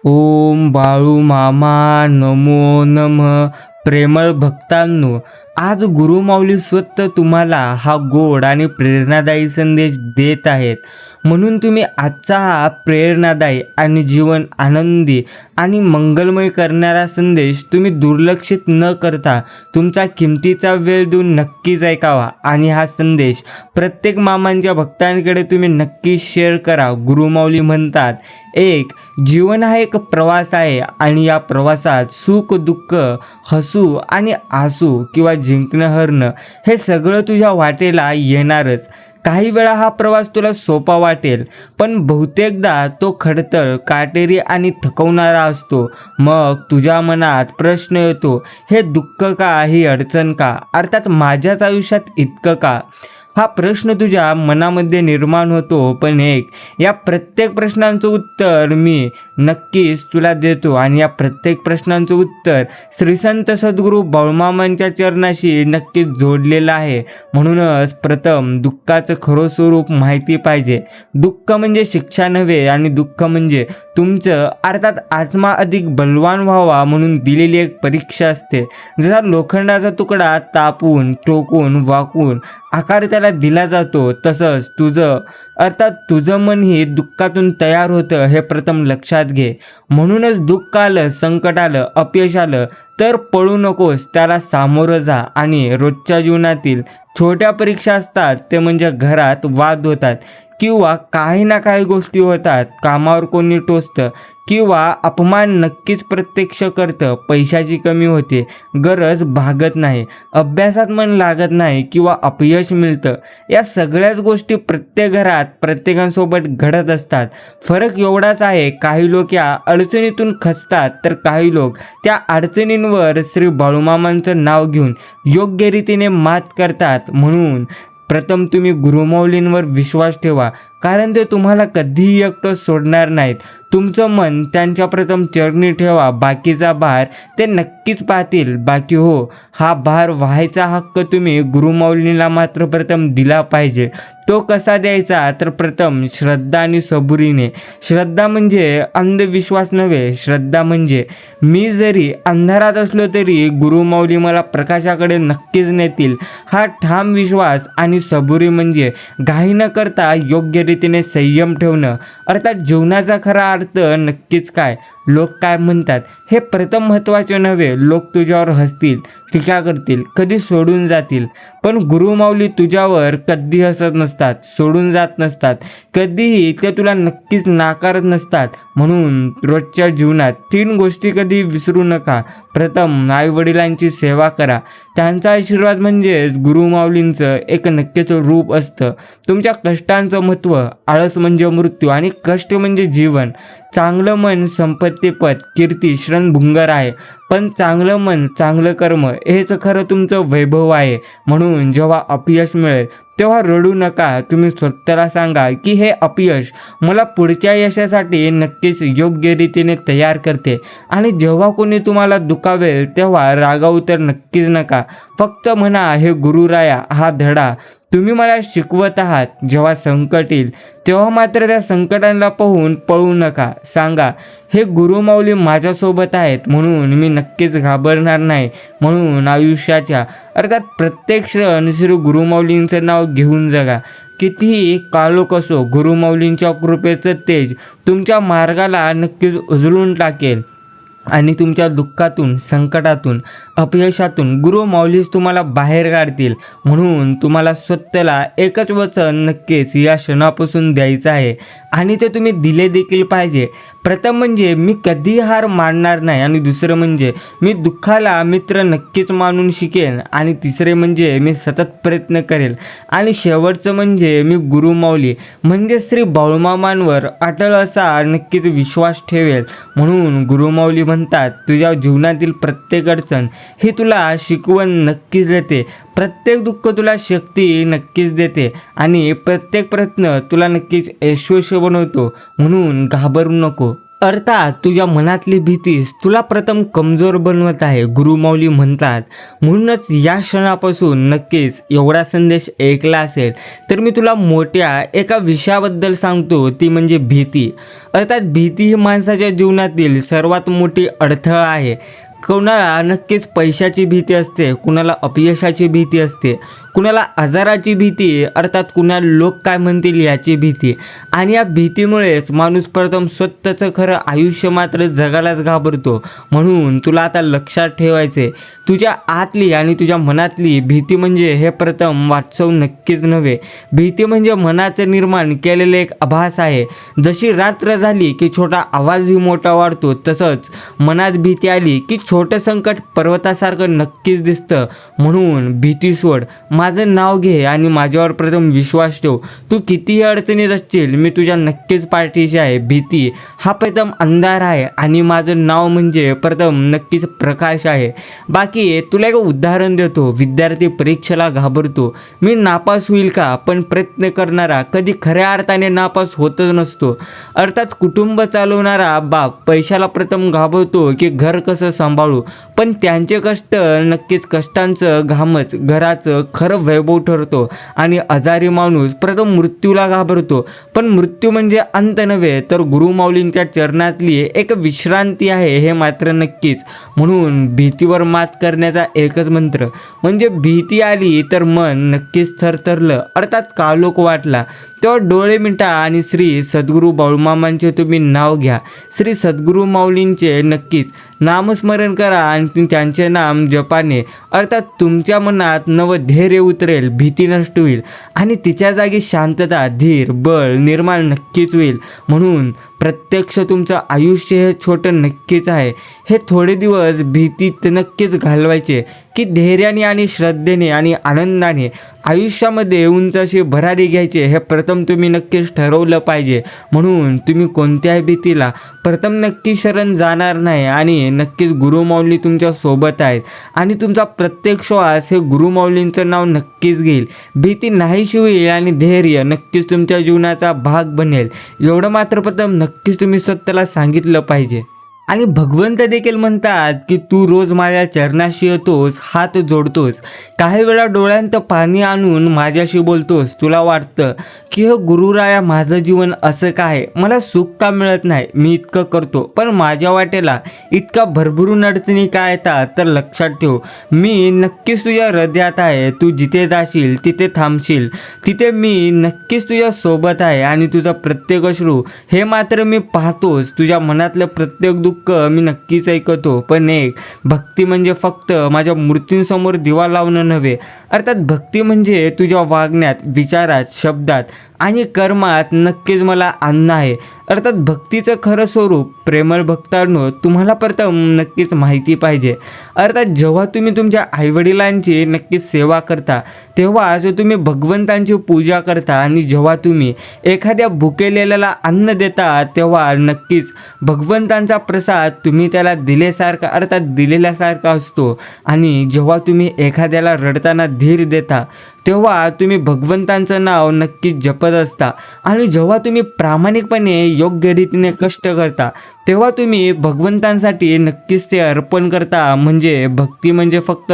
ओम बाळू मामा नमो नमः. प्रेमळ भक्तांनो, आज गुरुमाऊली स्वतः तुम्हाला हा गोड आणि प्रेरणादायी संदेश देत आहेत. म्हणून तुम्ही आजचा हा प्रेरणादायी आणि जीवन आनंदी आणि मंगलमय करणारा संदेश तुम्ही दुर्लक्षित न करता तुमचा किमतीचा वेळ देऊन नक्कीच ऐकावा. आणि हा संदेश प्रत्येक मामांच्या भक्तांकडे तुम्ही नक्की शेअर करा. गुरुमाऊली म्हणतात, एक जीवन हा एक प्रवास आहे आणि या प्रवासात सुख दुःख, हसू आणि आसू किंवा जिंकणं हरणं हे सगळं तुझ्या वाटेला येणारच. काही वेळा हा प्रवास तुला सोपा वाटेल, पण बहुतेकदा तो खडतर, काटेरी आणि थकवणारा असतो. मग तुझ्या मनात प्रश्न येतो, हे दुःख का, ही अडचण का, अर्थात माझ्याच आयुष्यात इतकं का? हा प्रश्न तुझ्या मनामध्ये निर्माण होतो. पण या प्रत्येक प्रश्नांचं उत्तर मी नक्कीच तुला देतो. आणि या प्रत्येक प्रश्नांचं उत्तर श्री संत सद्गुरू बाळूमामांच्या चरणाशी नक्कीच जोडलेलं आहे. म्हणूनच प्रथम दुःखाचं खरं स्वरूप माहिती पाहिजे. दुःख म्हणजे शिक्षा नव्हे, आणि दुःख म्हणजे तुमचं अर्थात आत्मा अधिक बलवान व्हावा म्हणून दिलेली एक परीक्षा असते. जसा लोखंडाचा तुकडा तापून, टोकून, वाकून आकार त्याला दिला जातो, तसंच तुझं मनही दुःखातून तयार होतं, हे प्रथम लक्षात घे. म्हणूनच दुःख आलं, संकट आलं, अपयश आलं तर पळू नकोस, त्याला सामोरं जा. आणि रोजच्या जीवनातील छोट्या परीक्षा असतात, ते म्हणजे घरात वाद होतात किंवा काही ना काही गोष्टी होतात, कामावर कोणी टोचतं किंवा अपमान नक्कीच प्रत्यक्ष करतं, पैशाची कमी होते, गरज भागत नाही, अभ्यासात मन लागत नाही किंवा अपयश मिळतं. या सगळ्याच गोष्टी प्रत्येक घरात प्रत्येकासोबत घडत असतात. फरक एवढाच आहे, काही लोक या अडचणीतून खचतात तर काही लोक त्या अडचणींवर श्री बाळूमामांचं नाव घेऊन योग्य रीतीने मात करतात. म्हणून प्रथम तुम्ही गुरुमाऊलींवर विश्वास ठेवा, कारण ते तुम्हाला कधीही एकटं सोडणार नाहीत. तुमचं मन त्यांच्या प्रथम चरणी ठेवा, बाकीचा भार ते नक्कीच पाहतील. बाकी हा भार व्हायचा हक्क तुम्ही गुरुमाऊलींना मात्र प्रथम दिला पाहिजे. तो कसा द्यायचा, तर प्रथम श्रद्धा आणि सबुरीने. श्रद्धा म्हणजे अंधविश्वास नव्हे, श्रद्धा म्हणजे मी जरी अंधारात असलो तरी गुरुमाऊली मला प्रकाशाकडे नक्कीच नेतील, हा ठाम विश्वास. आणि सबुरी म्हणजे घाई न करता योग्य रीतीने संयम ठेवणं, अर्थात जीवनाचा खरा अर्थ नक्कीच काय, लोक काय म्हणतात हे प्रथम महत्त्वाचे नव्हे. लोक तुझ्यावर हसतील, टीका करतील, कधी सोडून जातील, पण गुरुमाऊली तुझ्यावर कधी हसत नसतात, सोडून जात नसतात, कधीही ते तुला नक्कीच नाकारत नसतात. म्हणून रोजच्या जीवनात 3 गोष्टी कधी विसरू नका. प्रथम आईवडिलांची सेवा करा, त्यांचा आशीर्वाद म्हणजेच गुरुमाऊलींचं एक नक्कीच रूप असतं. तुमच्या कष्टांचं महत्त्व, आळस म्हणजे मृत्यू आणि कष्ट म्हणजे जीवन. चांगलं मन संपत्तीपद, कीर्ती, भुंगर आहे, पण चांगलं मन, चांगलं कर्म हेच खरं तुमचं वैभव आहे. म्हणून जेव्हा अपयश मिळेल तेव्हा रडू नका. तुम्ही स्वतःला सांगा की हे अपयश मला पुढच्या यशासाठी नक्कीच योग्य रीतीने तयार करते. आणि जेव्हा कोणी तुम्हाला दुखावेल तेव्हा रागावू तर नक्कीच नका. फक्त म्हणा, हे गुरुराया, हा धडा तुम्ही मला शिकवत आहात. जेव्हा संकट येईल तेव्हा मात्र त्या संकटांना पाहून पळू नका. सांगा, हे गुरुमाऊली माझ्यासोबत आहेत म्हणून मी नक्कीच घाबरणार नाही. म्हणून आयुष्याच्या अर्थात प्रत्येक क्षण श्री गुरुमाऊलींचं नाव घेऊन जगा. कितीही काळोख असो, गुरुमाऊलींच्या कृपेचं तेज तुमच्या मार्गाला नक्कीच उजळून टाकेल. आणि तुमच्या दुःखातून, संकटातून, अपयशातून गुरुमाऊलीच तुम्हाला बाहेर काढतील. म्हणून तुम्हाला स्वतःला एकच वचन नक्कीच या क्षणापासून द्यायचं आहे, आणि ते तुम्ही दिले देखील पाहिजे. प्रथम म्हणजे मी कधी हार मानणार नाही, आणि दुसरं म्हणजे मी दुःखाला मित्र नक्कीच मानून शिकेन, आणि तिसरे म्हणजे मी सतत प्रयत्न करेल, आणि शेवटचं म्हणजे मी गुरुमाऊली म्हणजे श्री बाळूमामांवर अटळ असा नक्कीच विश्वास ठेवेल. म्हणून गुरुमाऊली म्हणतात, तुझ्या जीवनातील प्रत्येक अडचण ही तुला शिकवण नक्कीच देते, प्रत्येक दुःख तुला शक्ती नक्कीच देते, आणि प्रत्येक प्रयत्न तुला नक्कीच यशस्वी बनवतो. म्हणून घाबरू नको. अर्थात तुझ्या मनातली भीतीच तुला प्रथम कमजोर बनवत आहे, गुरुमाऊली म्हणतात. म्हणूनच या क्षणापासून नक्कीच एवढा संदेश ऐकला असेल तर मी तुला मोठ्या एका विषयाबद्दल सांगतो, ती म्हणजे भीती. अर्थात भीती ही माणसाच्या जीवनातील सर्वात मोठी अडथळा आहे. कोणाला नक्कीच पैशाची भीती असते, कुणाला अपयशाची भीती असते, कुणाला आजाराची भीती, अर्थात कुणाला लोक काय म्हणतील याची भीती. आणि या भीतीमुळेच माणूस प्रथम स्वतःचं खरं आयुष्य मात्र जगायलाच घाबरतो. म्हणून तुला आता लक्षात ठेवायचे, तुझ्या आतली आणि तुझ्या मनातली भीती म्हणजे हे प्रथम वास्तव नक्कीच नव्हे. भीती म्हणजे मनाचं निर्माण केलेलं एक आभास आहे. जशी रात्र झाली की छोटा आवाजही मोठा वाढतो, तसंच मनात भीती आली की छोटं संकट पर्वतासारखं नक्कीच दिसतं. म्हणून भीती सोड, माझं नाव घे आणि माझ्यावर प्रथम विश्वास ठेव. तू कितीही अडचणीत असशील, मी तुझ्या नक्कीच पाठीशी आहे. भीती हा प्रथम अंधार आहे आणि माझं नाव म्हणजे प्रथम नक्कीच प्रकाश आहे. बाकी तुला एक उदाहरण देतो. विद्यार्थी परीक्षेला घाबरतो, मी नापास होईल का, पण प्रयत्न करणारा कधी खऱ्या अर्थाने नापास होतच नसतो. अर्थात कुटुंब चालवणारा बाप पैशाला प्रथम घाबरतो की घर कसं सांभाळू, पण त्यांचे कष्ट नक्कीच कष्टांचं घामच घराचं खरं वैभव ठरतो. आणि आजारी माणूस प्रथम मृत्यूला घाबरतो, पण मृत्यू म्हणजे अंत नव्हे, तर गुरुमाऊलींच्या चरणातली एक विश्रांती आहे, हे मात्र नक्कीच. म्हणून भीतीवर मात करण्याचा एकच मंत्र म्हणजे भीती आली तर मन नक्कीच थरथरलं, अर्थात काळोख वाटला, तेव्हा डोळे मिटा आणि श्री सद्गुरू बाळूमामांचे तुम्ही नाव घ्या. श्री सद्गुरू माऊलींचे नक्कीच नामस्मरण करा आणि त्यांचे नाम जपाने अर्थात तुमच्या मनात नवं धैर्य उतरेल, भीती नष्ट होईल आणि तिच्या जागी शांतता, धीर, बळ निर्माण नक्कीच होईल. म्हणून प्रत्यक्ष तुमचं आयुष्य हे छोटं नक्कीच आहे. हे थोडे दिवस भीतीत नक्कीच घालवायचे की धैर्याने आणि श्रद्धेने आणि आनंदाने आयुष्यामध्ये उंच अशी भरारी घ्यायची, हे प्रथम तुम्ही नक्कीच ठरवलं पाहिजे. म्हणून तुम्ही कोणत्याही भीतीला प्रथम नक्की शरण जाणार नाही आणि नक्कीच गुरुमाऊली तुमच्या सोबत आहेत आणि तुमचा प्रत्येक श्वास हे गुरुमाऊलींचं नाव नक्कीच घेईल. भीती नाहीशी होईल आणि धैर्य नक्कीच तुमच्या जीवनाचा भाग बनेल. एवढं मात्र प्रथम नक्कीच तुम्ही स्वतःला सांगितलं पाहिजे. आणि भगवंत देखील म्हणतात की तू रोज माझ्या चरणाशी येतोस, हात जोडतोस, काही वेळा डोळ्यांत पाणी आणून माझ्याशी बोलतोस. तुला वाटतं की हे गुरुराया माझं जीवन असं काय, मला सुख का मिळत नाही, मी इतकं करतो पण माझ्या वाटेला इतका भरभरून अडचणी काय येतात. तर लक्षात ठेव, मी नक्कीच तुझ्या हृदयात आहे. तू जिथे जाशील तिथे थांबशील, तिथे मी नक्कीच तुझ्या सोबत आहे आणि तुझा प्रत्येक अश्रू हे मात्र मी पाहतोस. तुझ्या मनातलं प्रत्येक दुःख मी नक्कीच ऐकतो. पण एक भक्ती म्हणजे फक्त माझ्या मूर्तींसमोर दिवा लावणं नव्हे, अर्थात भक्ती म्हणजे तुझ्या वागण्यात, विचारात, शब्दात आणि कर्मात नक्कीच मला आणणं आहे. अर्थात भक्तीचं खरं स्वरूप प्रेमळ भक्तांनो तुम्हाला प्रथम नक्कीच माहिती पाहिजे. अर्थात जेव्हा तुम्ही तुमच्या आईवडिलांची नक्कीच सेवा करता तेव्हाच तुम्ही भगवंतांची पूजा करता आणि जेव्हा तुम्ही एखाद्या भुकेलेल्याला अन्न देता तेव्हा नक्कीच भगवंतांचा प्रसाद तुम्ही त्याला दिल्यासारखा अर्थात दिलेल्यासारखा असतो. आणि जेव्हा तुम्ही एखाद्याला रडताना धीर देता तेव्हा तुम्ही भगवंतांचं नाव नक्कीच जपत असता. आणि जेव्हा तुम्ही प्रामाणिकपणे योग्य रीतीने कष्ट करता तेव्हा तुम्ही भगवंतांसाठी नक्कीच ते अर्पण करता. म्हणजे भक्ती म्हणजे फक्त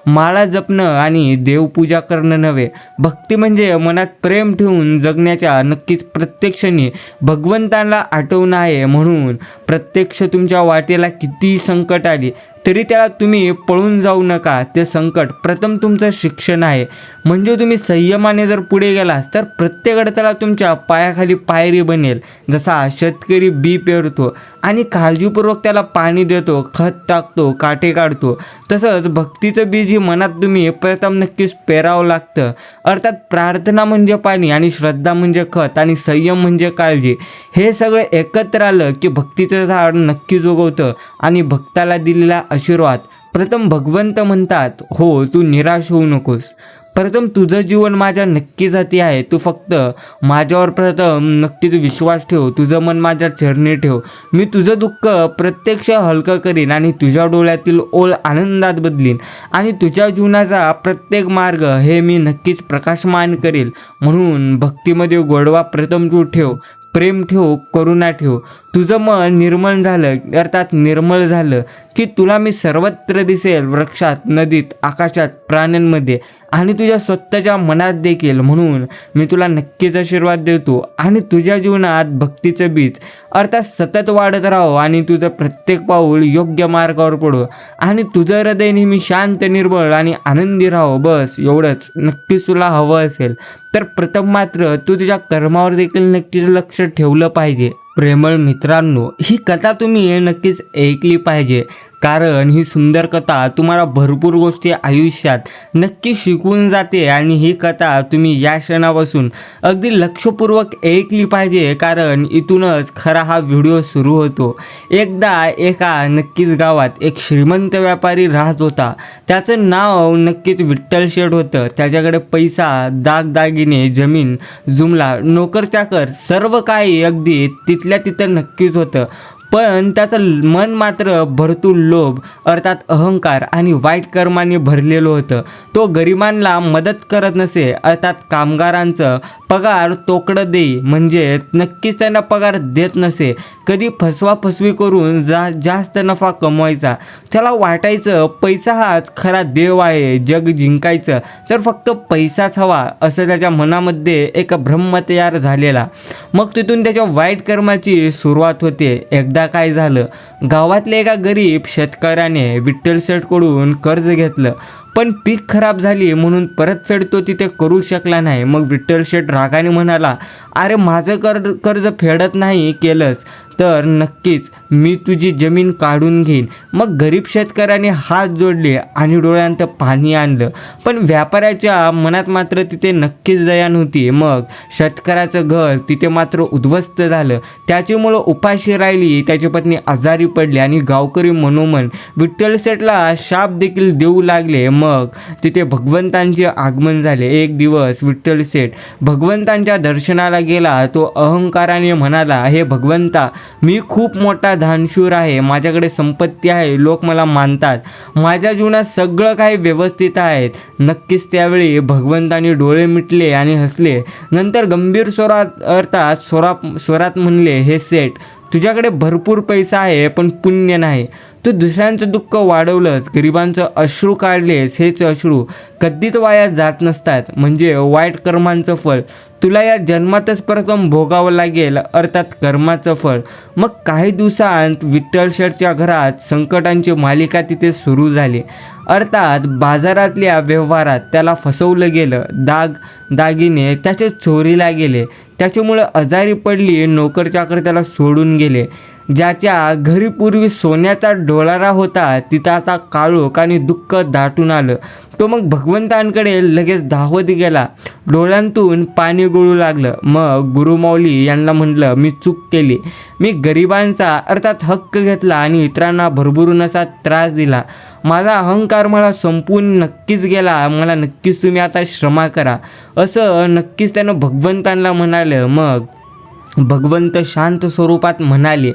माळा जपणं आणि देवपूजा करणं नव्हे, भक्ती म्हणजे मनात प्रेम ठेवून जगण्याच्या नक्कीच प्रत्येक क्षणी भगवंतांना आठवणं आहे. म्हणून प्रत्यक्ष तुमच्या वाटेला कितीही संकट आली तरी त्याला तुम्ही पळून जाऊ नका. ते संकट प्रथम तुमचं शिक्षण आहे. म्हणजे तुम्ही संयमाने जर पुढे गेलास तर प्रत्येक अडथळा तुमच्या पायाखाली पायरी बनेल. जसा शेतकरी बी पेरतो आणि काळजीपूर्वक त्याला पाणी देतो, खत टाकतो, काटे काढतो, तसंच भक्तीचं बीज ही मनात तुम्ही प्रथम नक्कीच पेरावं लागतं. अर्थात प्रार्थना म्हणजे पाणी आणि श्रद्धा म्हणजे खत आणि संयम म्हणजे काळजी. हे सगळं एकत्र आलं की भक्तीचं झाड नक्कीच उगवतं. आणि भक्ताला दिलेला आशीर्वाद प्रथम भगवंत म्हणतात, हो तू निराश होऊ नकोस, प्रथम तुझं जीवन माझ्या नक्कीच हाती आहे. तू फक्त माझ्यावर प्रथम नक्कीच विश्वास ठेव, तुझं मन माझ्या चरणी ठेव. मी तुझं दुःख प्रत्यक्ष हलकं करीन आणि तुझ्या डोळ्यातील ओळ आनंदात बदलीन आणि तुझ्या जीवनाचा प्रत्येक मार्ग हे मी नक्कीच प्रकाशमान करेल. म्हणून भक्तीमध्ये गोडवा प्रथम तू ठेव, प्रेम ठेव, करुणा ठेव. तुझं मन निर्मळ झालं, अर्थात निर्मळ झालं की तुला मी सर्वत्र दिसेल, वृक्षात, नदीत, आकाशात, प्राण्यांमध्ये आणि तुझ्या स्वतःच्या मनात देखील. म्हणून मी तुला नक्कीच आशीर्वाद देतो आणि तुझ्या जीवनात भक्तीचं बीज अर्थात सतत वाढत राहो आणि तुझं प्रत्येक पाऊल योग्य मार्गावर पडो आणि तुझं हृदय नेहमी शांत, निर्मळ आणि आनंदी राहो. बस एवढंच नक्कीच तुला हवं असेल तर प्रथम मात्र तू तुझ्या कर्मावर देखील नक्कीच लक्ष ठेवलं पाहिजे. प्रेमळ मित्रांनो, ही कथा तुम्ही नक्कीच ऐकली पाहिजे, कारण ही सुंदर कथा तुम्हाला भरपूर गोष्टी आयुष्यात नक्की शिकवून जाते आणि ही कथा तुम्ही या क्षणापासून अगदी लक्षपूर्वक ऐकली पाहिजे, कारण इथूनच खरा हा व्हिडिओ सुरू होतो. एकदा एका नक्कीच गावात एक श्रीमंत व्यापारी राहत होता. त्याचं नाव नक्कीच विठ्ठल शेठ होतं. त्याच्याकडे पैसा, दागदागिने, जमीन, जुमला, नोकर चाकर सर्व काही अगदी तिथल्या तिथं नक्कीच होतं. पण त्याचं मन मात्र भरतून लोभ अर्थात अहंकार आणि वाईट कर्माने भरलेलं होतं. तो गरिबांना मदत करत नसे, अर्थात कामगारांचं पगार तोकडं देई, म्हणजे नक्कीच त्यांना पगार देत नसे. कधी फसवाफसवी करून जास्त नफा कमवायचा. त्याला वाटायचं पैसा हाच खरा देव आहे, जग जिंकायचं तर फक्त पैसाच हवा, असं त्याच्या मनामध्ये एक भ्रम तयार झालेला. मग तिथून त्याच्या वाईट कर्माची सुरुवात होते. एकदा काय झालं, गावातल्या एका गरीब शेतकऱ्याने विठ्ठल शेठकडून कर्ज घेतलं, पण पीक खराब झाली म्हणून परतफेड तो तिथे करू शकला नाही. मग विठ्ठल शेठ रागाने म्हणाला, अरे माझं कर्ज फेडत नाही केलंस तर नक्कीच मी तुझी जमीन काढून घेईन. मग गरीब शेतकऱ्याने हात जोडले आणि डोळ्यांत पाणी आणलं, पण व्यापाऱ्याच्या मनात मात्र तिथे नक्कीच दया नव्हती. मग शेतकऱ्याचं घर तिथे मात्र उद्ध्वस्त झालं. त्याची मुलं उपाशी राहिली, त्याची पत्नी आजारी पडली आणि गावकरी मनोमन विठ्ठल शेठला शाप देखील देऊ लागले. मग तिथे भगवंतांचे आगमन झाले. एक दिवस विठ्ठल शेठ भगवंतांच्या दर्शनाला गेला. तो अहंकाराने म्हणाला, हे भगवंता, मी खूप मोठा दानशूर आहे, माझ्याकडे संपत्ती आहे, लोक मला मानतात, माझ्या जीवनात सगळं काही व्यवस्थित आहे. नक्कीच त्यावेळी भगवंतांनी डोळे मिटले आणि हसले. नंतर गंभीर स्वरात म्हणले, हे सेठ, तुझ्याकडे भरपूर पैसा आहे पण पुण्य नाही. तू दुसऱ्यांचं दुःख वाढवलंस, गरिबांचं अश्रू काढलेस. हेच अश्रू कधीच वाया जात नसतात, म्हणजे वाईट कर्मांचं फळ तुला या जन्मातच प्रथम भोगावं लागेल, अर्थात कर्माचं फळ. मग काही दिवसांत विठ्ठल शेठच्या घरात संकटांची मालिका तिथे सुरू झाली. अर्थात बाजारातल्या व्यवहारात त्याला फसवलं गेलं, दागिने त्याचे चोरीला गेले, त्याच्यामुळे आजारी पडली, नोकर चाकर त्याला सोडून गेले. ज्याच्या घरी पूर्वी सोन्याचा डोलारा होता तिथं आता काळोख आणि दुःख दाटून आलं. तो मग भगवंतांकडे लगेच धावत गेला. डोळ्यांतून पाणी गळू लागलं. मग गुरुमाऊली यांना म्हटलं, मी चूक केली, मी गरिबांचा अर्थात हक्क घेतला आणि इतरांना भरभरून असा त्रास दिला. माझा अहंकार मला संपून नक्कीच गेला, मला नक्कीच तुम्ही आता क्षमा करा, असं नक्कीच त्यानं भगवंतांना म्हणालं. मग भगवंत शांत स्वरूपात म्हणाले,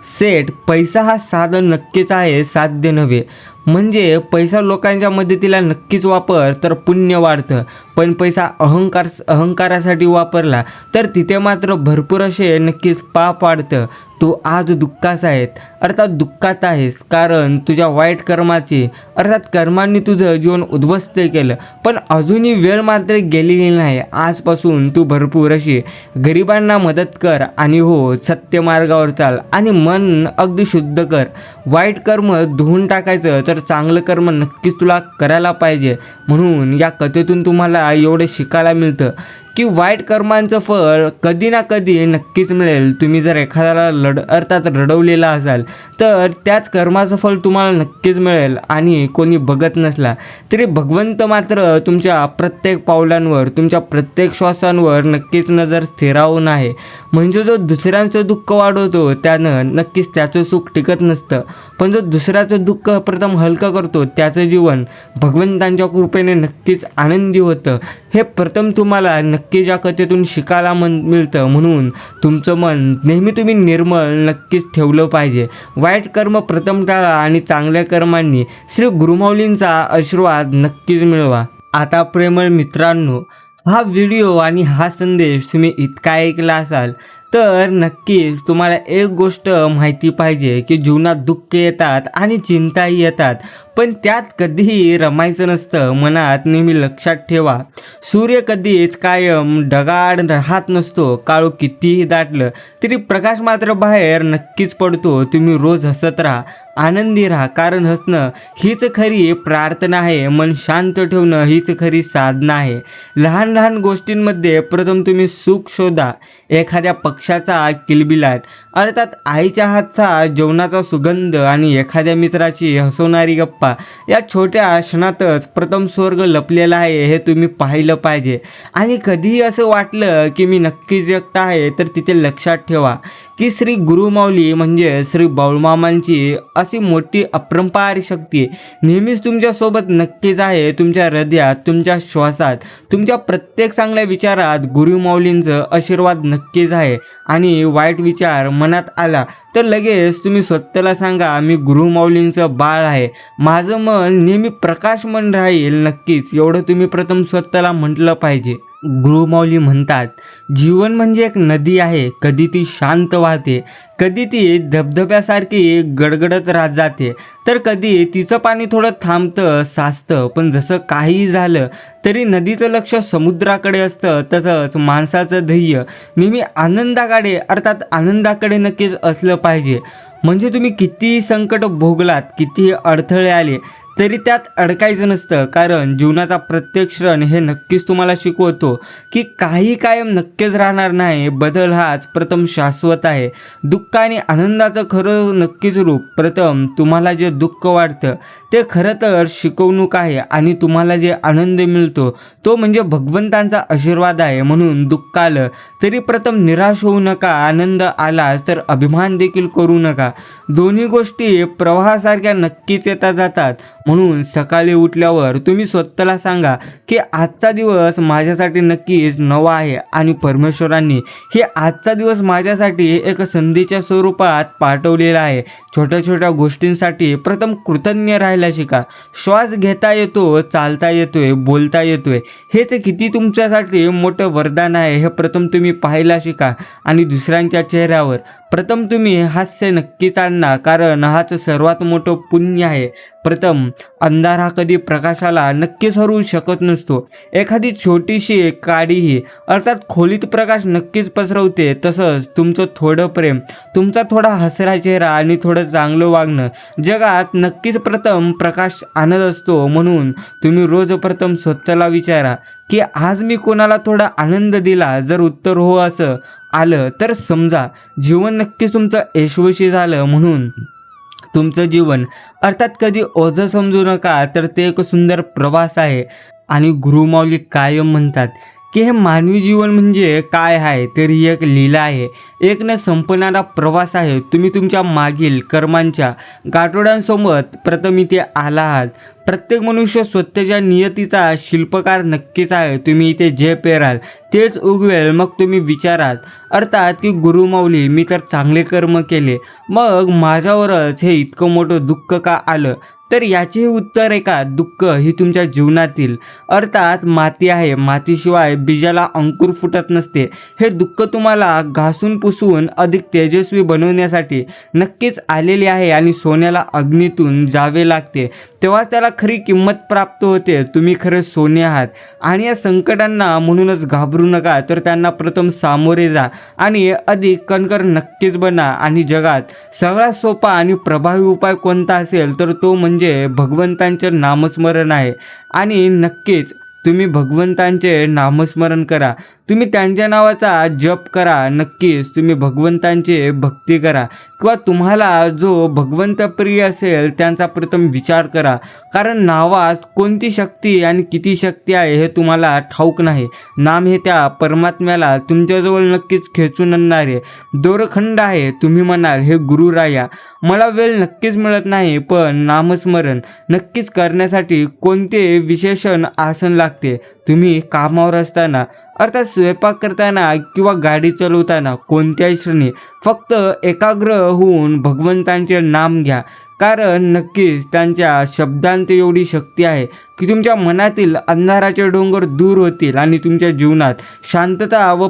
सेठ, पैसा हा साधन नक्कीच आहे, साध्य नव्हे. म्हणजे पैसा लोकांच्या मदतीला नक्कीच वापर तर पुण्य वाढतं, पण पैसा अहंकारासाठी वापरला तर तिथे मात्र भरपूर असे नक्कीच पाप वाढतं. तू आज दुःखात आहेस, अर्थात दुःखात आहेस, कारण तुझ्या वाईट कर्माची अर्थात कर्मांनी तुझं जीवन उद्ध्वस्त केलं. पण अजूनही वेळ मात्र गेलेली नाही. आजपासून तू भरपूर अशी गरिबांना मदत कर आणि हो, सत्य मार्गावर चाल आणि मन अगदी शुद्ध कर. वाईट कर्म धुवून टाकायचं तर चांगलं कर्म नक्कीच तुला करायला पाहिजे. म्हणून या कथेतून तुम्हाला एवढं शिकायला मिळतं की वाईट कर्मांचं फळ कधी ना कधी नक्कीच मिळेल. तुम्ही जर एखाद्याला अर्थात रडवलेला असाल तर त्याच कर्माचं फळ तुम्हाला नक्कीच मिळेल आणि कोणी बघत नसला तरी भगवंत मात्र तुमच्या प्रत्येक पावलांवर, तुमच्या प्रत्येक श्वासांवर नक्कीच नजर स्थिरावून आहे. म्हणजे जो दुसऱ्यांचं दुःख वाढवतो त्यानं नक्कीच त्याचं सुख टिकत नसतं, पण जो दुसऱ्याचं दुःख प्रथम हलकं करतो त्याचं जीवन भगवंतांच्या कृपेने नक्कीच आनंदी होतं. हे प्रथम तुम्हाला नक्कीच या कथेतून शिकायला मिळतं. म्हणून तुमचं मन नेहमी तुम्ही निर्मळ नक्कीच ठेवलं पाहिजे. वाईट कर्म प्रथम टाळा आणि चांगल्या कर्मांनी श्री गुरुमाऊलींचा आशीर्वाद नक्कीच मिळवा. आता प्रेमळ मित्रांनो, हा व्हिडिओ आणि हा संदेश तुम्ही इतका ऐकला असाल तर नक्कीच तुम्हाला एक गोष्ट माहिती पाहिजे की जीवनात दुःख येतात आणि चिंताही येतात, पण त्यात कधीही रमायचं नसतं. मनात नेहमी लक्षात ठेवा, सूर्य कधीच कायम ढगाळ राहत नसतो. काळोख कितीही दाटलं तरी प्रकाश मात्र बाहेर नक्कीच पडतो. तुम्ही रोज हसत राहा, आनंदी राहा, कारण हसणं हीच खरी प्रार्थना आहे. मन शांत ठेवणं हीच खरी साधना आहे. लहान लहान गोष्टींमध्ये प्रथम तुम्ही सुख शोधा. एखाद्या पक्षाचा किलबिलाट, अर्थात आईच्या हातचा जेवणाचा सुगंध आणि एखाद्या मित्राची हसवणारी गप्पा, या छोट्या क्षणातच प्रथम स्वर्ग लपलेला आहे हे तुम्ही पाहिलं पाहिजे. आणि कधीही असं वाटलं की मी नक्कीच एकटा आहे, तर तिथे लक्षात ठेवा की श्री गुरुमाऊली म्हणजे श्री बाळूमामांची अशी मोठी अपरंपार शक्ती नेहमीच तुमच्यासोबत नक्कीच आहे. तुमच्या हृदयात, तुमच्या श्वासात, तुमच्या प्रत्येक चांगल्या विचारात गुरुमाऊलींचं आशीर्वाद नक्कीच आहे. आणि वाईट विचार मनात आला तर लगेच तुम्ही स्वतःला सांगा, मी गुरुमाऊलींचं बाळ आहे, माझं मन नेहमी प्रकाश मन राहील. नक्कीच एवढं तुम्ही प्रथम स्वतःला म्हटलं पाहिजे. गुरुमाऊली म्हणतात, जीवन म्हणजे एक नदी आहे, कधी ती शांत वाहते, कधी ती धबधब्यासारखी गडगडत राहत जाते, तर कधी तिचं पाणी थोडं थांबतं, साचतं. पण जसं काहीही झालं तरी नदीचं लक्ष समुद्राकडे असतं, तसंच माणसाचं ध्येय नेहमी आनंदाकडे, अर्थात आनंदाकडे नक्कीच असलं पाहिजे. म्हणजे तुम्ही कितीही संकट भोगलात, कितीही अडथळे आले तरी त्यात अडकायचं नसतं, कारण जीवनाचा प्रत्येक क्षण हे नक्कीच तुम्हाला शिकवतो की काही कायम नक्कीच राहणार नाही. बदल हाच प्रथम शाश्वत आहे. दुःख आणि आनंदाचं खरं नक्कीच रूप. प्रथम तुम्हाला जे दुःख वाटतं ते खरं तर शिकवणूक आहे, आणि तुम्हाला जे आनंद मिळतो तो म्हणजे भगवंतांचा आशीर्वाद आहे. म्हणून दुःख आलं तरी प्रथम निराश होऊ नका, आनंद आलाच तर अभिमान देखील करू नका. दोन्ही गोष्टी प्रवाहासारख्या नक्कीच येता जातात. म्हणून सकाळी उठल्यावर तुम्ही स्वतःला सांगा की आजचा दिवस माझ्यासाठी नक्कीच नवा आहे, आणि परमेश्वरांनी हे आजचा दिवस माझ्यासाठी एक संधीच्या स्वरूपात पाठवलेला आहे. छोट्या छोट्या गोष्टींसाठी प्रथम कृतज्ञ राहायला शिका. श्वास घेता येतो, चालता येतोय, बोलता येतोय, हेच किती तुमच्यासाठी मोठं वरदान आहे हे प्रथम तुम्ही पाहायला शिका. आणि दुसऱ्यांच्या चेहऱ्यावर प्रथम तुम्ही हास्य नक्कीच आणा, कारण हाच सर्वात मोठं पुण्य आहे. प्रथम अंधार हा कधी प्रकाशाला नक्कीच हरवू शकत नसतो. एखादी छोटीशी काडीही, अर्थात खोलीत प्रकाश नक्कीच पसरवते. तसंच तुमचं थोडं प्रेम, तुमचा थोडा हसरा चेहरा आणि थोडं चांगलं वागणं जगात नक्कीच प्रथम प्रकाश आणत असतो. म्हणून तुम्ही रोज प्रथम स्वतःला विचारा की आज मी कोणाला थोडा आनंद दिला. जर उत्तर हो असं आलं तर समजा जीवन नक्कीच तुमचं यशस्वी झालं. म्हणून तुमचं जीवन अर्थात कधी ओझं समजू नका, तर ते एक सुंदर प्रवास आहे. आणि गुरुमाऊली कायम म्हणतात की हे मानवी जीवन म्हणजे काय आहे, तर ही एक लीला आहे, एक न संपणारा प्रवास आहे. तुम्ही तुमच्या मागील कर्मांच्या गाठोड्यांसोबत प्रथम इथे आला आहात. प्रत्येक मनुष्य स्वतःच्या नियतीचा शिल्पकार नक्कीच आहे. तुम्ही इथे जे पेराल तेच उगवेल. मग तुम्ही विचारात, अर्थात की गुरुमाऊली मी तर चांगले कर्म केले, मग माझ्यावरच हे इतकं मोठं दुःख का आलं? तर याचे उत्तर आहे का, दुःख ही तुमच्या जीवनातील अर्थात माती आहे. मातीशिवाय बीजाला अंकुर फुटत नसते. हे दुःख तुम्हाला घासून पुसून अधिक तेजस्वी बनवण्यासाठी नक्कीच आलेले आहे. आणि सोन्याला अग्नीतून जावे लागते, तेव्हाच त्याला खरी किंमत प्राप्त होते. तुम्ही खरे सोने आहात. आणि या संकटांना म्हणूनच घाबरू नका, तर त्यांना प्रथम सामोरे जा आणि अधिक कणखर नक्कीच बना. आणि जगात सगळ्यात सोपा आणि प्रभावी उपाय कोणता असेल तर तो म्हणजे भगवंतांचे नामस्मरण आहे. आणि नक्कीच तुम्ही भगवंतांचे नामस्मरण करा, तुम्ही त्यांच्या नावाचा जप करा, नक्कीच तुम्ही भगवंतांची भक्ती करा, किंवा तुम्हाला जो भगवंत प्रिय असेल त्यांचा प्रथम विचार करा. कारण नावात कोणती शक्ती आणि किती शक्ती आहे हे तुम्हाला ठाऊक नाही. नाम हे त्या परमात्म्याला तुमच्याजवळ नक्कीच खेचून आणणारे दोरखंड आहे. तुम्ही म्हणाल, हे गुरुराया मला वेळ नक्कीच मिळत नाही, पण नामस्मरण नक्कीच करण्यासाठी कोणते विशेषण आसन लागते लागते. तुम्ही कामावर असताना, अर्थात स्वयंपाक करताना किंवा गाडी चालवताना कोणत्याही क्षणी फक्त एकाग्र होऊन भगवंतांचे नाम घ्या. कारण नक्कीच त्यांच्या शब्दांत एवढी शक्ती आहे की तुमच्या मनातील अंधाराचे डोंगर दूर होतील आणि तुमच्या जीवनात शांतता व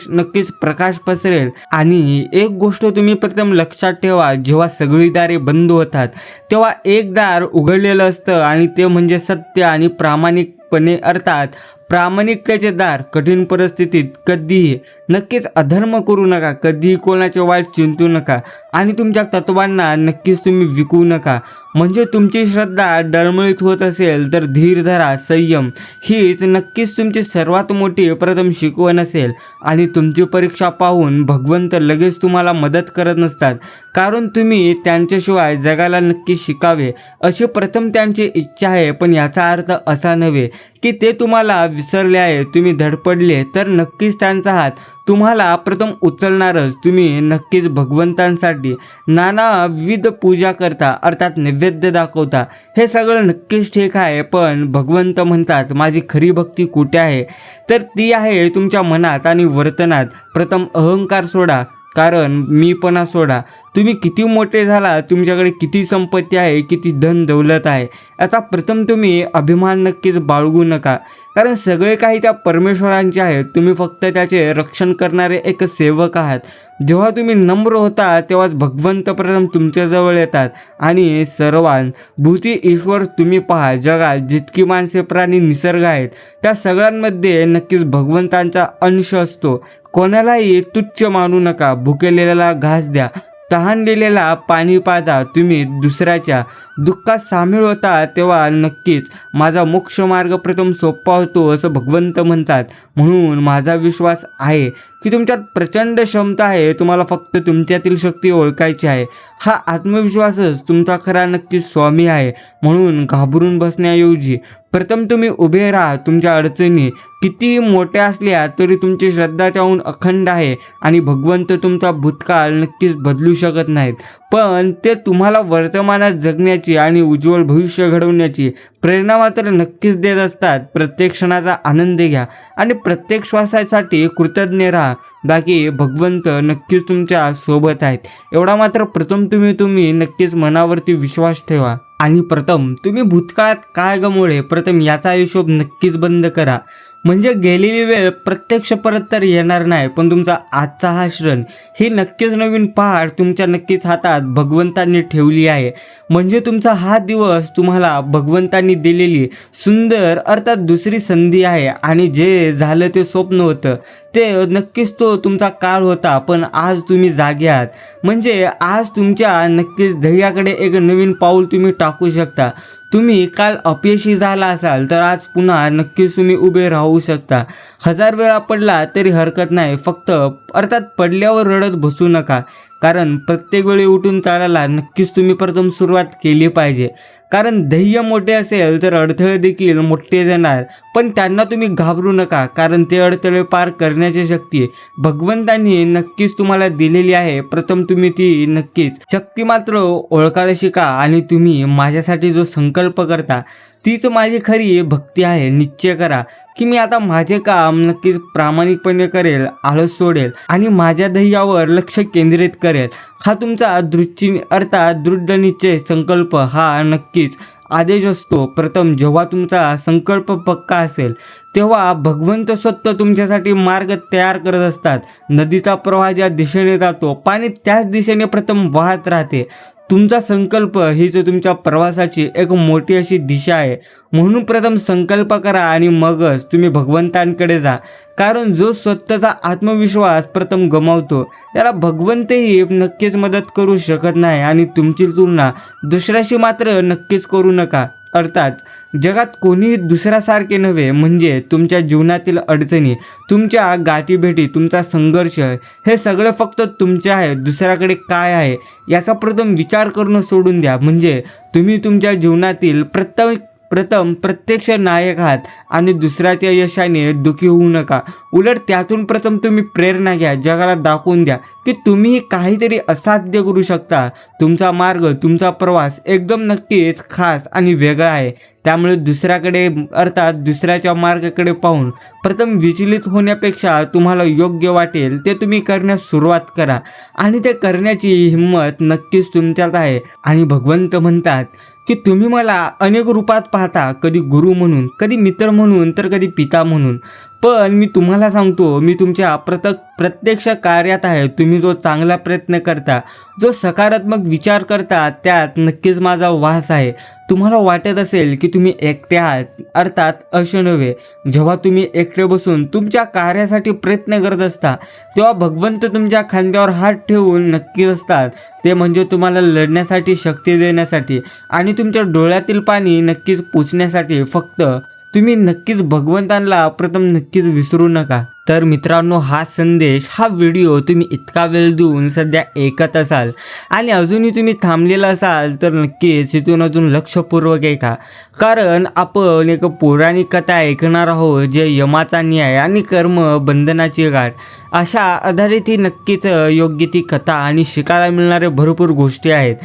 नक्कीच प्रकाश पसरेल. आणि एक गोष्ट तुम्ही प्रथम लक्षात ठेवा, जेव्हा सगळी दारे बंद होतात तेव्हा एक दार उघडलेलं असतं आणि ते म्हणजे सत्य आणि प्रामाणिकपणे, अर्थात प्रामाणिकतेचे दार. कठीण परिस्थितीत कधीही नक्कीच अधर्म करू नका, कधीही कोणाचे वाईट चिंतू नका आणि तुमच्या तत्वांना नक्कीच तुम्ही विकू नका. म्हणजे तुमची श्रद्धा डळमळीत होत असेल तर धीर धरा, संयम हीच नक्कीच तुमची सर्वात मोठी प्रथम शिकवण असेल. आणि तुमची परीक्षा पाहून भगवंत लगेच तुम्हाला मदत करत नसतात, कारण तुम्ही त्यांच्याशिवाय जगाला नक्की शिकावे अशी प्रथम त्यांची इच्छा आहे. पण याचा अर्थ असा नव्हे की ते तुम्हाला विसरले आहे. तुम्ही धडपडले तर नक्कीच त्यांचा हात तुम्हाला प्रथम उचलणारच. तुम्ही नक्कीच भगवंतांसाठी नानाविध पूजा करता, अर्थात नैवेद्य दाखवता, हे सगळं नक्कीच ठीक आहे. पण भगवंत म्हणतात माझी खरी भक्ती कुठे आहे, तर ती आहे तुमच्या मनात आणि वर्तनात. प्रथम अहंकार सोडा, कारण मीपणा सोडा. तुम्ही किती मोठे झाला, तुमच्याकडे किती संपत्ती आहे, किती धन दौलत आहे, याचा प्रथम तुम्ही अभिमान नक्कीच बाळगू नका, कारण सगळे काही त्या परमेश्वरांचे आहेत. तुम्ही फक्त त्याचे रक्षण करणारे एक सेवक आहात. जेव्हा तुम्ही नम्र होता तेव्हाच भगवंत प्रथम तुमच्याजवळ येतात. आणि सर्वांभूती ईश्वर तुम्ही पहा, जगात जितकी माणसे, प्राणी, निसर्ग आहेत त्या सगळ्यांमध्ये नक्कीच भगवंतांचा अंश असतो. कोणालाही तुच्छ मानू नका. भुकेलेल्याला घास द्या, तहानलेल्याला पाणी पाजा. तुम्ही दुसऱ्याच्या दुःखात सामील होता तेव्हा नक्कीच माझा मोक्ष मार्ग प्रथम सोपा होतो असं भगवंत म्हणतात. म्हणून माझा विश्वास आहे की तुमच्यात प्रचंड क्षमता आहे, तुम्हाला फक्त तुमच्यातील शक्ती ओळखायची आहे. हा आत्मविश्वासच तुमचा खरा नक्कीच स्वामी आहे. म्हणून घाबरून बसण्याऐवजी प्रथम तुम्ही उभे राहा. तुमच्या अडचणी किती मोठ्या असल्या तरी तुमची श्रद्धा त्याहून अखंड आहे आणि भगवंत तुमचा भूतकाळ नक्कीच बदलू शकत नाहीत, पण ते तुम्हाला वर्तमानात जगण्याची आणि उज्ज्वल भविष्य घडवण्याची प्रेरणा मात्र नक्कीच देत असतात. प्रत्येक क्षणाचा आनंद घ्या आणि प्रत्येक श्वासासाठी कृतज्ञ राहा. बाकी भगवंत नक्कीच तुमच्या सोबत आहेत, एवढा मात्र प्रथम तुम्ही नक्कीच मनावरती विश्वास ठेवा. आणि प्रथम तुम्ही भूतकाळात काय गमावले, प्रथम याचा हिशोब नक्कीच बंद करा. म्हणजे गेलेली वेळ प्रत्यक्ष परत तर येणार नाही, पण तुमचा आजचा हा क्षण ही नक्कीच नवीन पहाड तुमच्या नक्कीच हातात भगवंतांनी ठेवली आहे. म्हणजे तुमचा हा दिवस तुम्हाला भगवंतांनी दिलेली सुंदर, अर्थात दुसरी संधी आहे. आणि जे झालं ते स्वप्न होतं, ते नक्कीच तो तुमचा काळ होता, पण आज तुम्ही जागे आहात. म्हणजे आज तुमच्या नक्कीच ध्येयाकडे एक नवीन पाऊल तुम्ही टाकू शकता. तुम्ही काल अपयशी झाला असाल तर आज पुन्हा नक्कीच तुम्ही उभे राहू शकता. 1000 वेळा पडला तरी हरकत नाही, फक्त अर्थात पडल्यावर रडत बसू नका, कारण प्रत्येक वेळी उठून चालायला नक्कीच तुम्ही प्रथम सुरुवात केली पाहिजे. कारण ध्येय मोठे असेल तर अडथळे देखील मोठे येणार, पण त्यांना तुम्ही घाबरू नका, कारण ते अडथळे पार करण्याची शक्ती भगवंतांनी नक्कीच तुम्हाला दिलेली आहे. प्रथम तुम्ही ती नक्कीच शक्ती मात्र ओळखायला शिका. आणि तुम्ही माझ्यासाठी जो संकल्प करता तीच माझी खरी भक्ती आहे. निश्चय करा की मी आता माझे काम नक्कीच प्रामाणिकपणे करेल, आळस सोडेल आणि माझ्या ध्येयावर लक्ष केंद्रित करेल. हा तुमचा दृढ निश्चय संकल्प हा नक्कीच आदेश असतो. प्रथम जेव्हा तुमचा संकल्प पक्का असेल तेव्हा भगवंत स्वतः तुमच्यासाठी मार्ग तयार करत असतात. नदीचा प्रवाह ज्या दिशेने जातो, पाणी त्याच दिशेने प्रथम वाहत राहते. तुमचा संकल्प हीच तुमच्या प्रवासाची एक मोठी अशी दिशा आहे. म्हणून प्रथम संकल्प करा आणि मगच तुम्ही भगवंतांकडे जा. कारण जो स्वतःचा आत्मविश्वास प्रथम गमावतो त्याला भगवंतही नक्कीच मदत करू शकत नाही. आणि तुमची तुलना दुसऱ्याशी मात्र नक्कीच करू नका. अर्थात जगात कोणीही दुसऱ्यासारखे नव्हे. म्हणजे तुमच्या जीवनातील अडचणी, तुमच्या गाठीभेटी, तुमचा संघर्ष हे सगळे फक्त तुमचे आहे. दुसऱ्याकडे काय आहे याचा प्रथम विचार करणं सोडून द्या. म्हणजे तुम्ही तुमच्या जीवनातील प्रथम प्रत्यक्ष नायक आहात आणि दुसऱ्याच्या यशाने दुःखी होऊ नका. उलट त्यातून प्रथम तुम्ही प्रेरणा घ्या. जगाला दाखवून द्या की तुम्ही काहीतरी असाध्य करू शकता. तुमचा मार्ग, तुमचा प्रवास एकदम नक्कीच खास आणि वेगळा आहे. त्यामुळे दुसऱ्याकडे अर्थात दुसऱ्याच्या मार्गाकडे पाहून प्रथम विचलित होण्यापेक्षा तुम्हाला योग्य वाटेल ते तुम्ही करण्यास सुरुवात करा आणि ते करण्याची हिंमत नक्कीच तुमच्यात आहे. आणि भगवंत म्हणतात की तुम्ही मला अनेक रूपात पाहता, कधी गुरु म्हणून, कधी मित्र म्हणून, तर कधी पिता म्हणून. पण मी तुम्हाला सांगतो, मी तुमच्या प्रत्यक्ष कार्यात आहे. तुम्ही जो चांगला प्रयत्न करता, जो सकारात्मक विचार करता, त्यात नक्कीच माझा वास आहे. तुम्हाला वाटत असेल की तुम्ही एकटे आहात, अर्थात असे नव्हे. जेव्हा तुम्ही एकटे बसून तुमच्या कार्यासाठी प्रयत्न करत असता तेव्हा भगवंत तुमच्या खांद्यावर हात ठेवून नक्की असतात. ते म्हणजे तुम्हाला लढण्यासाठी शक्ती देण्यासाठी आणि तुमच्या डोळ्यातील पाणी नक्कीच पुसण्यासाठी. फक्त तुम्ही नक्कीच भगवंतांना प्रथम नक्कीच विसरू नका. तर मित्रांनो, हा संदेश, हा व्हिडिओ तुम्ही इतका वेळ देऊन सध्या ऐकत असाल आणि अजूनही तुम्ही थांबलेला असाल तर नक्कीच इथून अजून लक्षपूर्वक ऐका. कारण आपण एक पौराणिक कथा ऐकणार आहोत, जे यमाचा न्याय आणि कर्म बंधनाची गाठ अशा आधारित ही नक्कीच योग्य ती कथा आणि शिकायला मिळणारे भरपूर गोष्टी आहेत.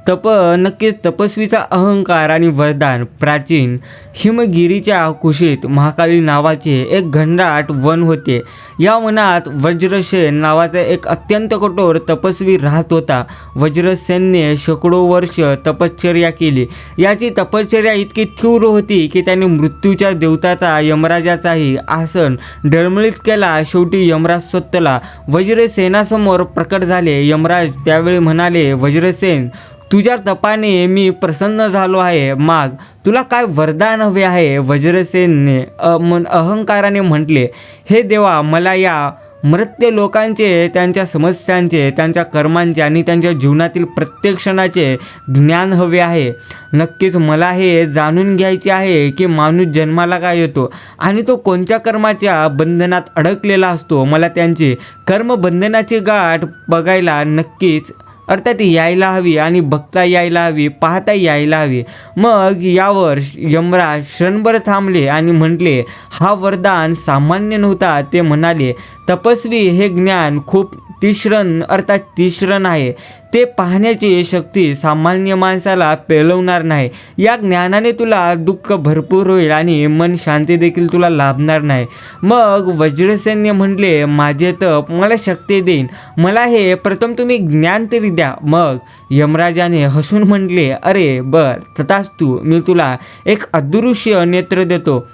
नक्कीच तपस्वीचा अहंकार आणि वरदान. प्राचीन हिमगिरीच्या कुशीत महाकाली नावाचे एक घनदाट वन होते. या वनात वज्रसेन नावाचा एक अत्यंत कठोर तपस्वी राहत होता. वज्रसेनने शेकडो वर्ष तपश्चर्या केली. याची तपश्चर्या इतकी तीव्र होती की त्याने मृत्यूच्या देवताचा यमराजाचाही आसन डळमळीत केला. शेवटी यमराज स्वतःला वज्रसेनासमोर प्रकट झाले. यमराज त्यावेळी म्हणाले, वज्रसेन, तुझ्या तपाने मी प्रसन्न झालो आहे. माग, तुला काय वरदान हवे आहे? वज्रसेनने अहंकाराने म्हटले, हे देवा, मला या मर्त्य लोकांचे, त्यांच्या समस्यांचे, त्यांच्या कर्मांचे आणि त्यांच्या जीवनातील प्रत्येक क्षणाचे ज्ञान हवे आहे. नक्कीच मला हे जाणून घ्यायचे आहे की माणूस जन्माला काय येतो आणि तो कोणत्या कर्माच्या बंधनात अडकलेला असतो. मला त्यांची कर्मबंधनाची गाठ बघायला नक्कीच अर्थात यायला हवी आणि बघता यायला हवी, पाहता यायला हवी. मग यावर यमराज क्षणभर थांबले आणि म्हटले, हा वरदान सामान्य नव्हता. ते म्हणाले, तपस्वी, हे ज्ञान खूप तीक्ष्ण आहे. ते पाहण्याची शक्ती सामान्य माणसाला पेलवणार नाही. या ज्ञानाने तुला दुःख भरपूर होईल आणि मन शांती देखील तुला लाभणार नाही. मग वज्रसेनने म्हटले, माझे तप मला शक्ती देईन. मला हे प्रथम तुम्ही ज्ञान तरी द्या. मग यमराजाने हसून म्हटले, अरे बर, तथास्तु, मी तुला एक अदृश्य नेत्र देतो.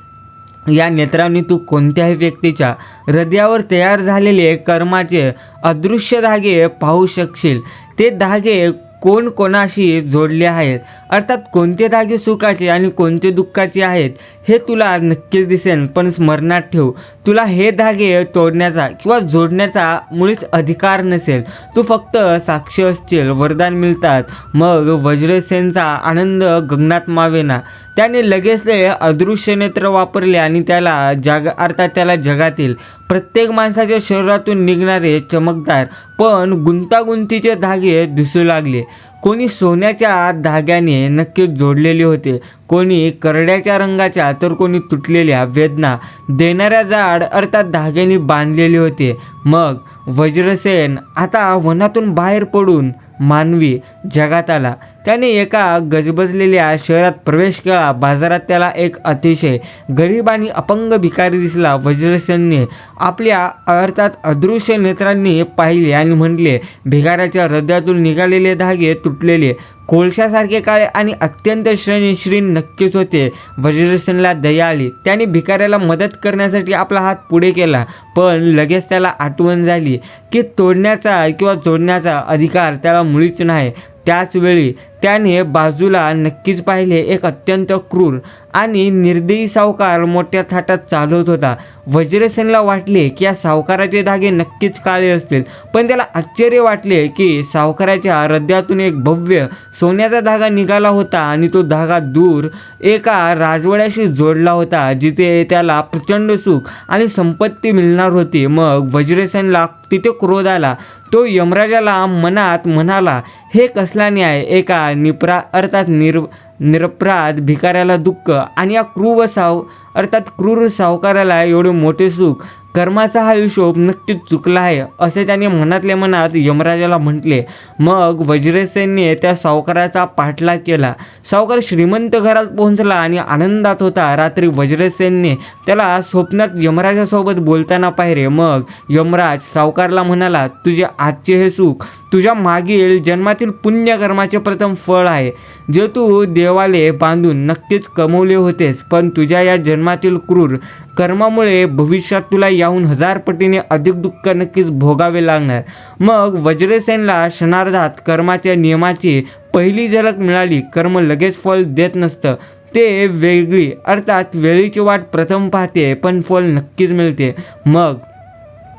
या नेत्राने तू कोणत्याही व्यक्तीच्या हृदयावर तयार झालेले कर्माचे अदृश्य धागे पाहू शकशील. ते धागे कोण कोणाशी जोडले आहेत, अर्थात कोणते धागे सुखाचे आणि कोणते दुःखाचे आहेत हे तुला नक्कीच दिसेल. पण स्मरणात ठेव, तुला हे धागे तोडण्याचा किंवा जोडण्याचा मुळीच अधिकार नसेल. तू फक्त साक्ष असशील. वरदान मिळतात. मग वज्रसेनचा आनंद गगनात मावेना. त्याने लगेच ते अदृश्य नेत्र वापरले आणि त्याला जगातील प्रत्येक माणसाच्या शरीरातून निघणारे चमकदार पण गुंतागुंतीचे धागे दिसू लागले. कोणी सोन्याच्या धाग्याने नक्कीच जोडलेले होते, कोणी करड्याच्या रंगाच्या, तर कोणी तुटलेल्या वेदना देणाऱ्या जाड अर्थात धाग्यांनी बांधलेले होते. मग वज्रसेन आता वनातून बाहेर पडून मानवी जगात आला. त्याने एका गजबजलेल्या शहरात प्रवेश केला. बाजारात त्याला एक अतिशय गरीब आणि अपंग भिकारी दिसला. वज्रसेनने आपल्या अर्थात अदृश्य नेत्रांनी पाहिले आणि म्हटले, भिकाऱ्याच्या हृदयातून निघालेले धागे तुटलेले, कोळशासारखे काळे आणि अत्यंत श्रीण नक्कीच होते. वज्रसेनला दया आली. त्याने भिकाऱ्याला मदत करण्यासाठी आपला हात पुढे केला. पण लगेच त्याला आठवण झाली की तोडण्याचा किंवा जोडण्याचा अधिकार त्याला मुळीच नाही. त्याच वेळी त्याने बाजूला नक्कीच पाहिले, एक अत्यंत क्रूर आणि निर्दयी सावकार मोठ्या थाटात चालवत होता. वज्रसेनला वाटले की या सावकाराचे धागे नक्कीच काळे असतील. पण त्याला आश्चर्य वाटले की सावकाराच्या हृदयातून एक भव्य सोन्याचा धागा निघाला होता आणि तो धागा दूर एका राजवाड्याशी जोडला होता, जिथे त्याला प्रचंड सुख आणि संपत्ती मिळणार होती. मग वज्रसेनला तिथे क्रोध आला. तो यमराजाला मनात म्हणाला, हे कसला न्याय? एका निरपराध भिकाऱ्याला दुःख आणि या क्रूर सावकाराला एवढे मोठे सुख कर्माचा हा हिशोब नक्कीच चुकला आहे असे त्याने मनातल्या मनात यमराजाला म्हटले. मग वज्रसेनने त्या सावकाराचा पाठलाग केला. सावकार श्रीमंत घरात पोहोचला आणि आनंदात होता. रात्री वज्रसेनने त्याला स्वप्नात यमराजासोबत बोलताना पाहिले. मग यमराज सावकारला म्हणाला, तुझे आजचे हे सुख तुझ्या मागील जन्मातील पुण्यकर्माचे प्रथम फळ आहे, जे तू देवाले बांधून नक्कीच कमवले होतेस. पण तुझ्या या जन्मातील क्रूर कर्मामुळे भविष्यात तुला याहून 1000 पटीने अधिक दुःख नक्कीच भोगावे लागणार. मग वज्रसेनला क्षणार्धात कर्माच्या नियमाची पहिली झलक मिळाली. कर्म लगेच फळ देत नसतं, ते वेगळी अर्थात वेळेची वाट प्रथम पाहते, पण फळ नक्कीच मिळते. मग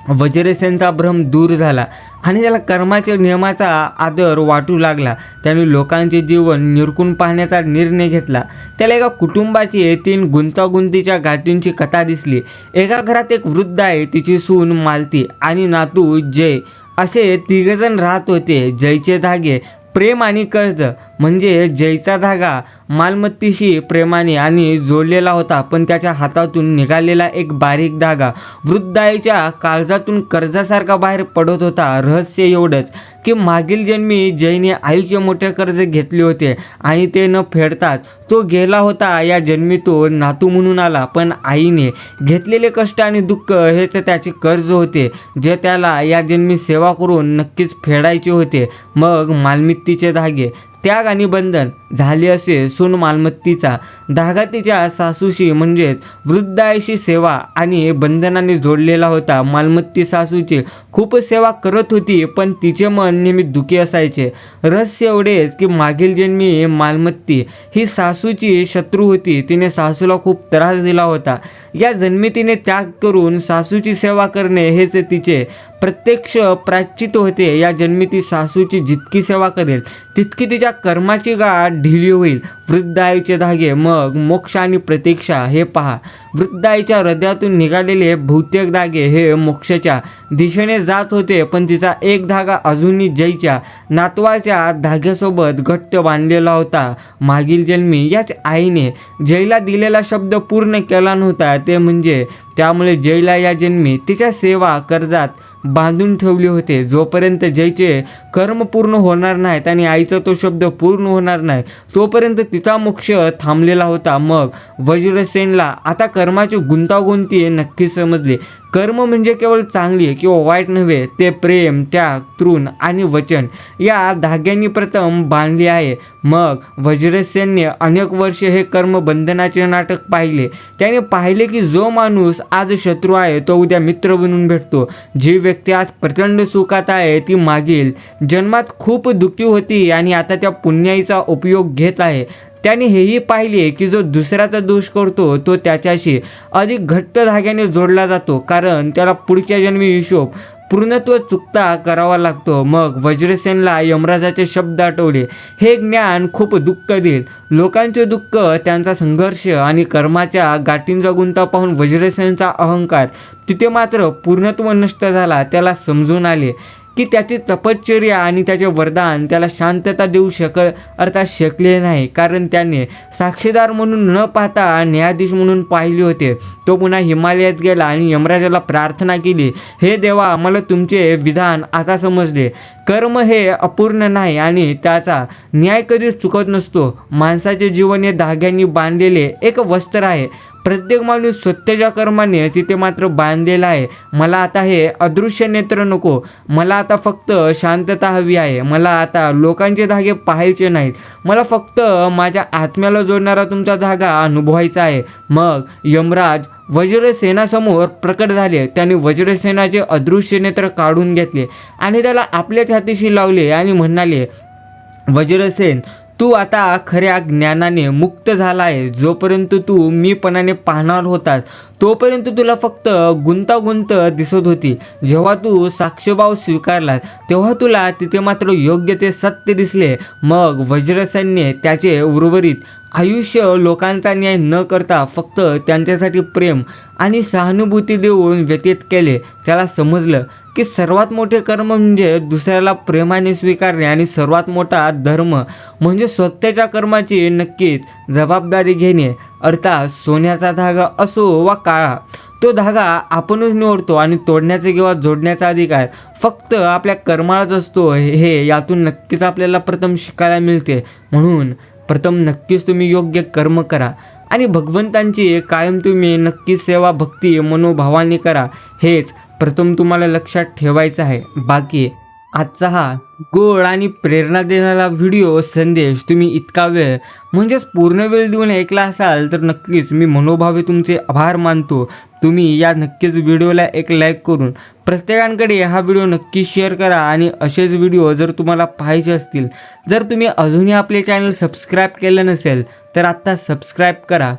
वज्रसेनचा भ्रम दूर झाला आणि त्याला कर्माच्या नियमाचा आदर वाटू लागला. त्याने लोकांचे जीवन निरखून पाहण्याचा निर्णय घेतला. त्याला एका कुटुंबाची 3 गुंतागुंतीच्या गाठींची कथा दिसली. एका घरात एक वृद्ध आहे, तिची सून मालती आणि नातू जय असे 3 जण राहत होते. जयचे धागे प्रेम आणि कर्ज, म्हणजे जयचा धागा मालमत्तेशी प्रेमाने आणि जोडलेला होता, पण त्याच्या हातातून निघालेला एक बारीक धागा वृद्ध आईच्या काळजातून कर्जासारखा बाहेर पडत होता. रहस्य एवढंच की मागील जन्मी जयने आईचे मोठे कर्ज घेतले होते आणि ते न फेडताच तो गेला होता. या जन्मी तो नातू म्हणून आला, पण आईने घेतलेले कष्ट आणि दुःख हेच त्याचे कर्ज होते, जे त्याला या जन्मी सेवा करून नक्कीच फेडायचे होते. मग मालमत्तेचे धागे त्याग आणि बंधन झाले. असे सून मालमत्तीचा धागा तिच्या सासूशी म्हणजेच वृद्ध आईशी सेवा आणि बंधनाने जोडलेला होता. मालमत्ती सासूची खूप सेवा करत होती, पण तिचे मन नेहमी दुखी असायचे. रहस्य एवढेच की मागील जन्मी मालमत्ती ही सासूची शत्रू होती. तिने सासूला खूप त्रास दिला होता. या जन्मी तिने त्याग करून सासूची सेवा करणे हेच तिचे प्रत्यक्ष प्रायश्चित्त होते. या जन्मी ती सासूची जितकी सेवा करेल तितकी तिच्या कर्माची गाठ ढिली होईल. वृद्ध आईचे धागे मग मोक्ष आणि प्रतीक्षा. हे पहा, वृद्ध आईच्या हृदयातून निघालेले बहुतेक धागे हे मोक्षाच्या दिशेने जात होते, पण तिचा एक धागा अजूनही जयच्या नातवाच्या धाग्यासोबत घट्ट बांधलेला होता. मागील जन्मी याच आईने जयला दिलेला शब्द पूर्ण केला नव्हता, ते म्हणजे त्यामुळे जयला या जन्मी तिच्या सेवा कर्जात बांधून ठेवले होते. जोपर्यंत जयचे कर्म पूर्ण होणार नाहीत आणि आईचा तो शब्द पूर्ण होणार नाही, तोपर्यंत तिचा मोक्ष थांबलेला होता. मग वज्रसेनला आता कर्माची गुंतागुंती नक्की समजली. कर्म म्हणजे केवळ चांगली किंवा वाईट नव्हे, ते प्रेम, त्याग, तृण आणि वचन या धाग्यांनी प्रथम बांधले आहे. मग वज्रसेनने अनेक वर्षे हे कर्मबंधनाचे नाटक पाहिले. त्याने पाहिले की जो माणूस आज शत्रू आहे तो उद्या मित्र बनून भेटतो. जी व्यक्ती आज प्रचंड सुखात आहे ती मागील जन्मात खूप दुःखी होती आणि आता त्या पुण्याईचा उपयोग घेत आहे. त्याने हेही पाहिले की जो दुसऱ्याचा दोष करतो तो त्याच्याशी अधिक घट्ट धाग्याने जोडला जातो, कारण त्याला पुढच्या जन्मी हिशोब पूर्णत्व चुकता करावा लागतो. मग वज्रसेनला यमराजाचे शब्द आठवले. हे ज्ञान खूप दुःख देईल. लोकांचे दुःख, त्यांचा संघर्ष आणि कर्माच्या गाठींचा गुंता पाहून वज्रसेनचा अहंकार तिथे मात्र पूर्णत्व नष्ट झाला. त्याला समजून आले की त्याची तपश्चर्या आणि त्याचे वरदान त्याला शांतता देऊ शकले नाही, कारण त्याने साक्षीदार म्हणून न पाहता न्यायाधीश म्हणून पाहिले होते. तो पुन्हा हिमालयात गेला आणि यमराजाला प्रार्थना केली, हे देवा, मला तुमचे विधान आता समजले. कर्म हे अपूर्ण नाही आणि त्याचा न्याय कधीच चुकत नसतो. माणसाचे जीवन हे धाग्यांनी बांधलेले एक वस्त्र आहे. प्रत्येक माणूस स्वतःच्या कर्माने तिथे मात्र बांधलेला आहे. मला आता हे अदृश्य नेत्र नको. मला आता फक्त शांतता हवी आहे. मला आता लोकांचे धागे पाहायचे नाहीत. मला फक्त माझ्या आत्म्याला जोडणारा तुमचा धागा अनुभवायचा आहे. मग यमराज वज्रसेनासमोर प्रकट झाले. त्याने वज्रसेनाचे अदृश्य नेत्र काढून घेतले आणि त्याला आपल्या छातीशी लावले आणि म्हणाले, वज्रसेन, तू आता खऱ्या ज्ञानाने मुक्त झाला आहे. जोपर्यंत तू मीपणाने पाहणार होतास तोपर्यंत तुला फक्त गुंतागुंत दिसत होती. जेव्हा तू साक्षीभाव स्वीकारलास तेव्हा तुला तिथे मात्र योग्य ते सत्य दिसले. मग वज्रसेनने त्याचे उर्वरित आयुष्य लोकांचा न्याय न करता फक्त त्यांच्यासाठी प्रेम आणि सहानुभूती देऊन व्यतीत केले. त्याला समजलं की सर्वात मोठे कर्म म्हणजे दुसऱ्याला प्रेमाने स्वीकारणे आणि सर्वात मोठा धर्म म्हणजे स्वतःच्या कर्माची नक्कीच जबाबदारी घेणे. अर्थात सोन्याचा धागा असो वा काळा, तो धागा आपणच निवडतो आणि तोडण्याचा किंवा जोडण्याचा अधिकार फक्त आपल्या कर्मालाच असतो हे यातून नक्कीच आपल्याला प्रथम शिकायला मिळते. म्हणून प्रथम नक्कीच तुम्ही योग्य कर्म करा आणि भगवंतांची कायम तुम्ही नक्कीच सेवा भक्ती मनोभावाने करा. हेच प्रथम तुम्हाला लक्षात ठेवायचं आहे. बाकी आजचा हा गोड आणि प्रेरणा देणारा व्हिडिओ संदेश तुम्ही इतका वेळ म्हणजेच पूर्ण वेळ देऊन ऐकला असाल तर नक्कीच मी मनोभावे तुमचे आभार मानतो. तुम्ही या नक्कीच व्हिडिओला एक लाईक करून प्रत्येकाकडे हा व्हिडिओ नक्की शेअर करा आणि असेच व्हिडिओ जर तुम्हाला पाहिजे असतील, जर तुम्ही अजूनही आपले चॅनल सबस्क्राईब केलं नसेल तर आत्ता सबस्क्राईब करा.